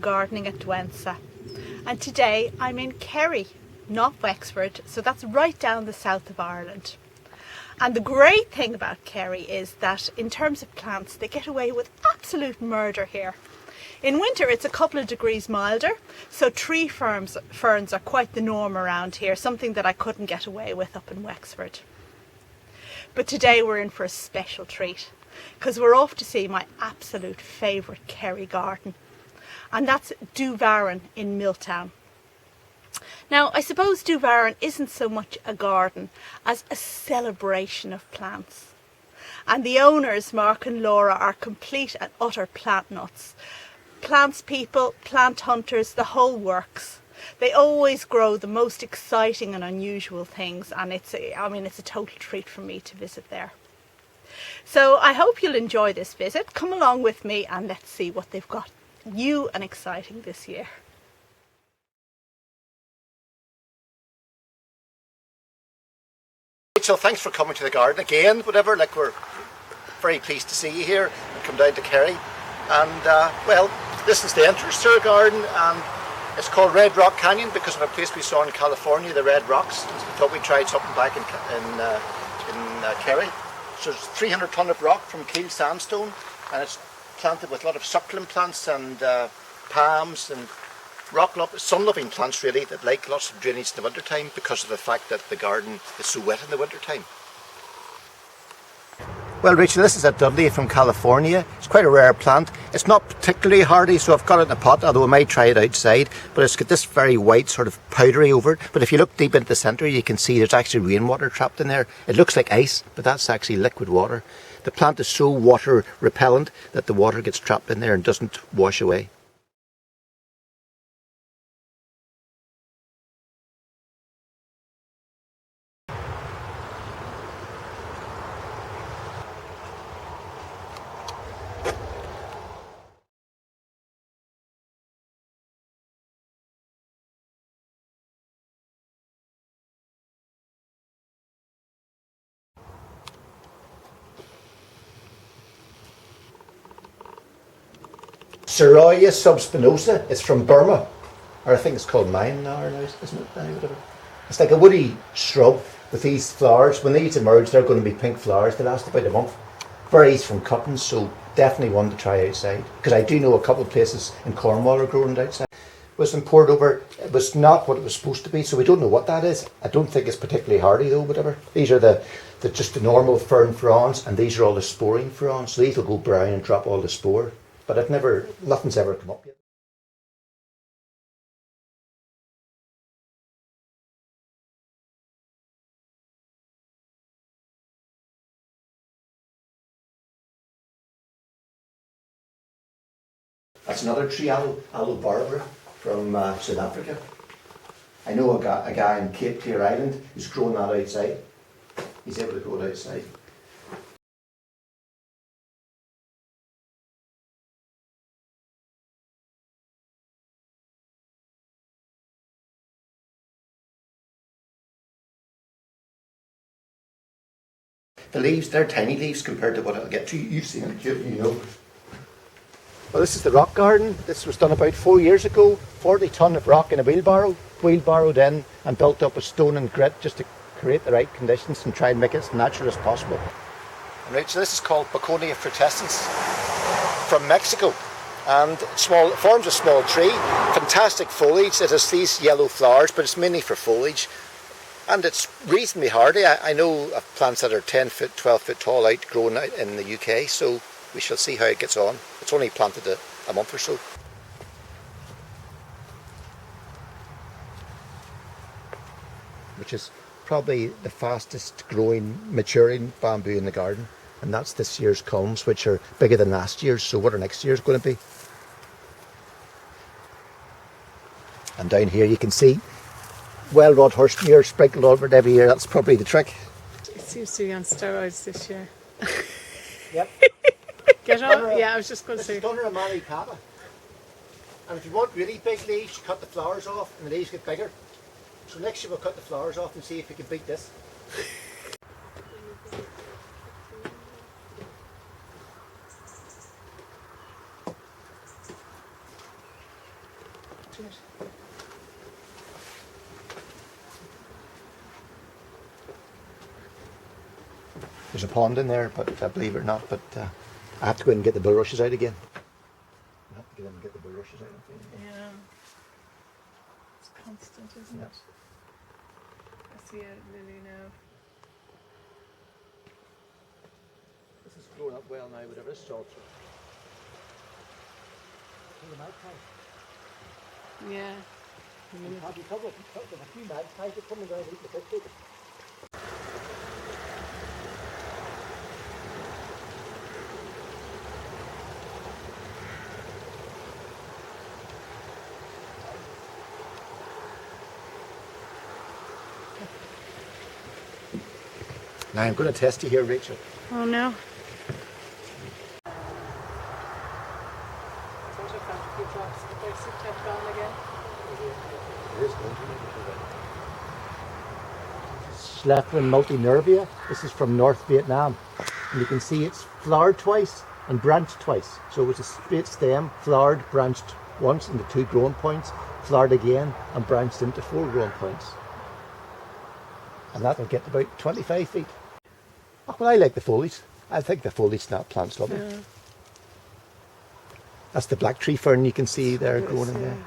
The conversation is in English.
gardening at Douentza, and today I'm in Kerry, not Wexford, so that's right down the south of Ireland. And the great thing about Kerry is that in terms of plants, they get away with absolute murder here. In winter it's a couple of degrees milder, so tree ferns are quite the norm around here, something that I couldn't get away with up in Wexford. But today we're in for a special treat, because we're off to see my absolute favourite Kerry garden, and that's Dhu Varren in Milltown. Now, I suppose Dhu Varren isn't so much a garden as a celebration of plants. And the owners, Mark and Laura, are complete and utter plant nuts. Plants people, plant hunters, the whole works. They always grow the most exciting and unusual things, and it's a total treat for me to visit there. So I hope you'll enjoy this visit. Come along with me and let's see what they've got new and exciting this year. Rachel, thanks for coming to the garden again, whatever. We're very pleased to see you here and come down to Kerry. And well, this is the entrance to our garden, and it's called Red Rock Canyon because of a place we saw in California, the Red Rocks. We thought we'd try something back in Kerry. So it's 300 tonne of rock from Keel sandstone, and it's planted with a lot of succulent plants and palms and sun-loving plants really that like lots of drainage in the winter time because of the fact that the garden is so wet in the winter time. Well, Rachel, this is a Dudleya from California. It's quite a rare plant. It's not particularly hardy, so I've got it in a pot, although I might try it outside. But it's got this very white sort of powdery over it. But if you look deep into the centre, you can see there's actually rainwater trapped in there. It looks like ice, but that's actually liquid water. The plant is so water repellent that the water gets trapped in there and doesn't wash away. Saurauia subspinosa. It's from Burma, or I think it's called Myanmar now, isn't it? Whatever. It's like a woody shrub with these flowers. When these emerge, they're going to be pink flowers. They last about a month. Very easy from cutting, so definitely one to try outside. Because I do know a couple of places in Cornwall are growing it outside. It was poured over. It was not what it was supposed to be, so we don't know what that is. I don't think it's particularly hardy though. Whatever. These are just the normal fern fronds, and these are all the sporing fronds. So these will go brown and drop all the spore. But nothing's ever come up yet. That's another tree, Aloe barberae from South Africa. I know a guy in Cape Clear Island who's growing that outside. He's able to grow it outside. The leaves, they're tiny leaves compared to what I'll get to. You've seen it, you know. Well, this is the rock garden. This was done about 4 years ago. 40 tonne of rock in a wheelbarrow. Wheelbarrowed in and built up with stone and grit just to create the right conditions and try and make it as natural as possible. Right, so this is called Bocconia frutescens from Mexico. And it forms a small tree. Fantastic foliage. It has these yellow flowers, but it's mainly for foliage. And it's reasonably hardy. I know of plants that are 10 foot, 12 foot tall growing out in the UK, so we shall see how it gets on. It's only planted a month or so. Which is probably the fastest growing, maturing bamboo in the garden. And that's this year's culms, which are bigger than last year's, so what are next year's going to be? And down here you can see well-rod horsemanure sprinkled over it every year. That's probably the trick. It seems to be on steroids this year. Yep. Get on? Yeah, I was just going to say. This is Gunnera manicata. And if you want really big leaves, you cut the flowers off and the leaves get bigger. So next year we'll cut the flowers off and see if we can beat this. to it. There's a pond in there, but believe it or not, but I have to go in and get the bulrushes out again. I have to get in and get the bulrushes out. Yeah. It's constant, isn't Yeah. it? I see a lily now. This is growing up well now, whatever this salt. Yeah. Have you covered a few magpies are coming down and eating the fish. Now I'm going to test you here, Rachel. Oh no. I thought I found a few drops of the basic Teflon again. It is going to be. Schefflera multinervia. This is from North Vietnam. And you can see it's flowered twice and branched twice. So it was a straight stem, flowered, branched once into 2 growing points, flowered again and branched into 4 growing points. And that'll get about 25 feet. Oh, well, I like the foliage. I think the foliage in that plant's lovely. Yeah. That's the black tree fern you can see there growing in there.